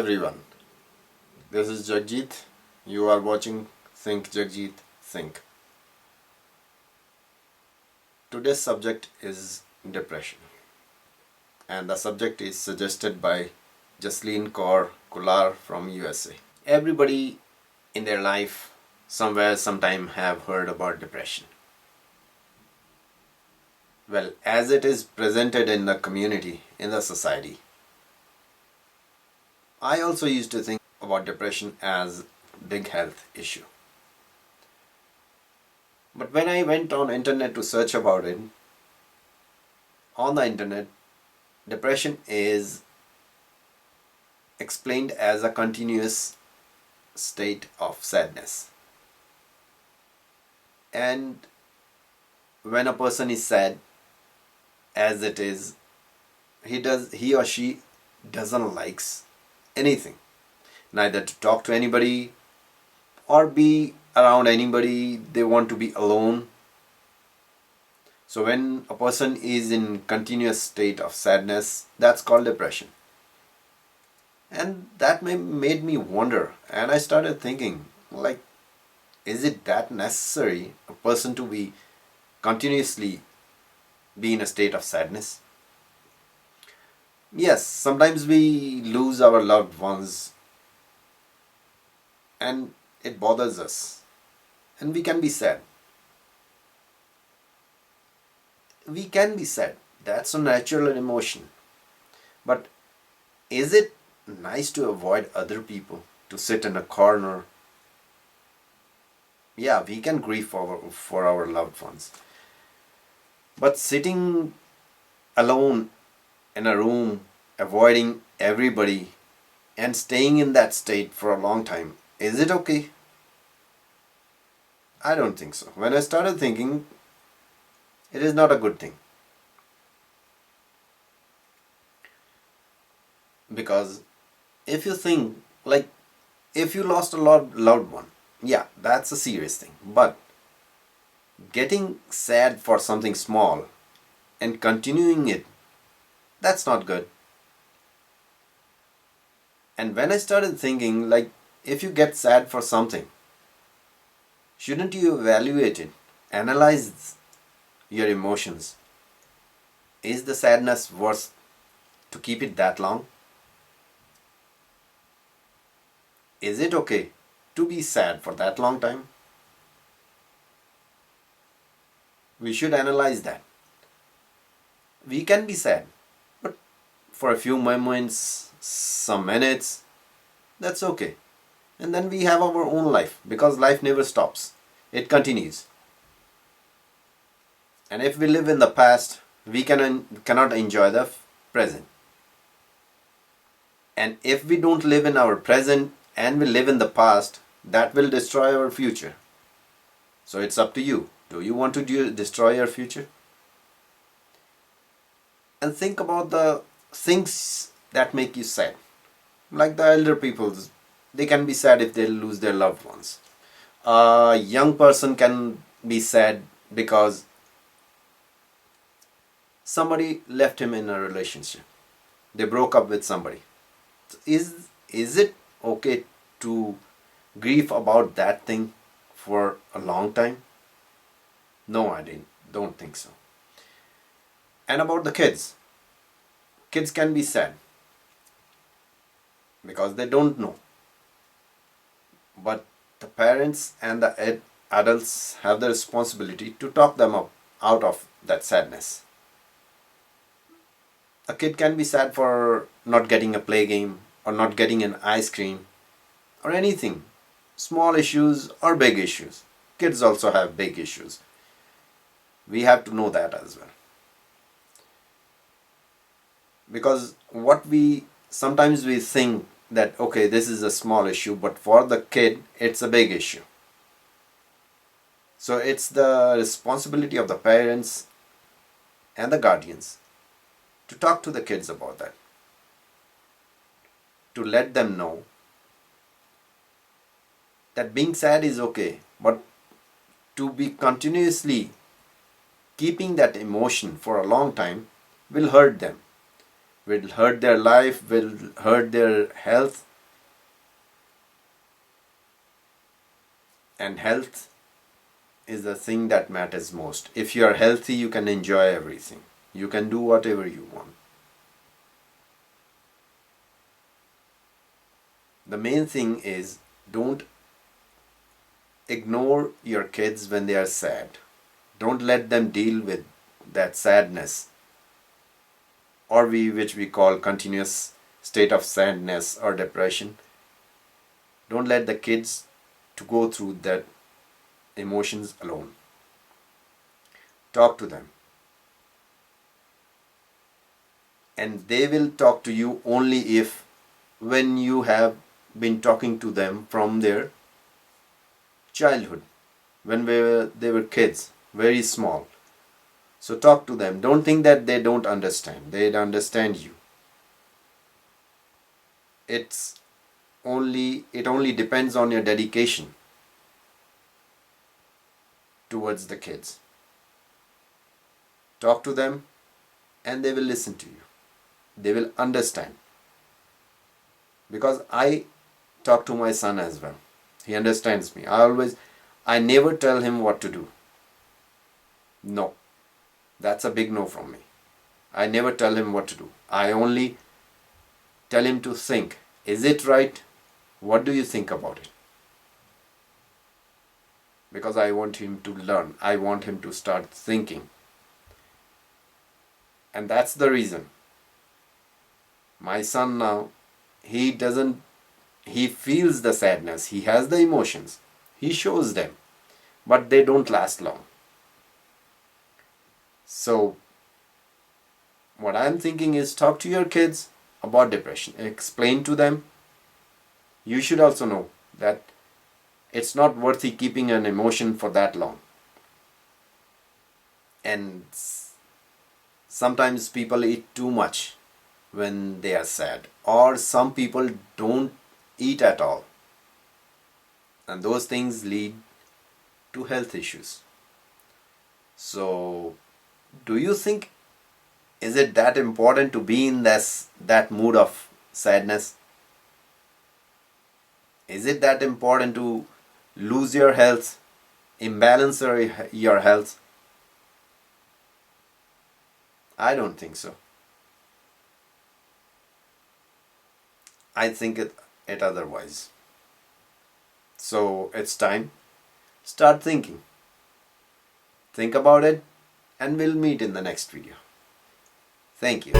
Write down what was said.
everyone. This is Jagjit. You are watching Think Jagjit Think. Today's subject is depression, and the subject is suggested by Jasleen Kaur Kular from USA. Everybody in their life, somewhere, sometime, have heard about depression. Well, as it is presented in the community, in the society, I also used to think about depression as big health issue. But when I went on internet to search about it, on the internet, depression is explained as a continuous state of sadness. And when a person is sad, as it is, he or she doesn't likes anything, neither to talk to anybody or be around anybody. They want to be alone. So when a person is in continuous state of sadness, that's called depression. And that made me wonder, and I started thinking, like, is it that necessary a person to be continuously be in a state of sadness? Yes, sometimes we lose our loved ones and it bothers us, and we can be sad. We can be sad. That's a natural emotion. But is it nice to avoid other people, to sit in a corner? Yeah, we can grieve for our loved ones. But sitting alone in a room, avoiding everybody, and staying in that state for a long time, is it okay? I don't think so. When I started thinking, it is not a good thing. Because if you think, like, if you lost a loved one, yeah, that's a serious thing. But getting sad for something small and continuing it, that's not good. And when I started thinking, like, if you get sad for something, shouldn't you evaluate it, analyze your emotions? Is the sadness worth to keep it that long? Is it okay to be sad for that long time? We should analyze that. We can be sad, but for a few moments, some minutes, that's okay. And then we have our own life, because life never stops. It continues. And if we live in the past, we cannot enjoy the present. And if we don't live in our present and we live in the past, that will destroy our future. So it's up to you. Do you want to destroy your future? And think about the things that make you sad. Like the elder people, they can be sad if they lose their loved ones. A young person can be sad because somebody left him in a relationship. They broke up with somebody. Is it okay to grieve about that thing for a long time? No, I don't think so. And about the kids. Kids can be sad because they don't know. But the parents and the adults have the responsibility to talk them out of that sadness. A kid can be sad for not getting a play game or not getting an ice cream or anything. Small issues or big issues. Kids also have big issues. We have to know that as well. Because sometimes we think that, okay, this is a small issue, but for the kid, it's a big issue. So it's the responsibility of the parents and the guardians to talk to the kids about that. To let them know that being sad is okay, but to be continuously keeping that emotion for a long time will hurt them, will hurt their life, will hurt their health, And health is the thing that matters most. If you are healthy, you can enjoy everything. You can do whatever you want. The main thing is, don't ignore your kids when they are sad. Don't let them deal with that sadness, or which we call continuous state of sadness or depression. Don't let the kids to go through that emotions alone. Talk to them, and they will talk to you only if when you have been talking to them from their childhood, when they were kids, very small. So talk to them. Don't think that they don't understand. They understand you. It only depends on your dedication towards the kids. Talk to them and they will listen to you. They will understand. Because I talk to my son as well. He understands me. I never tell him what to do. No. That's a big no from me. I never tell him what to do. I only tell him to think. Is it right? What do you think about it? Because I want him to learn. I want him to start thinking. And that's the reason. My son now, he feels the sadness. He has the emotions. He shows them. But they don't last long. So, what I'm thinking is, talk to your kids about depression. Explain to them. You should also know that it's not worthy keeping an emotion for that long. And sometimes people eat too much when they are sad. Or some people don't eat at all. And those things lead to health issues. So, do you think, is it that important to be in that mood of sadness? Is it that important to lose your health, imbalance your health? I don't think so. I think it otherwise. So it's time. Start thinking. Think about it, and we'll meet in the next video. Thank you.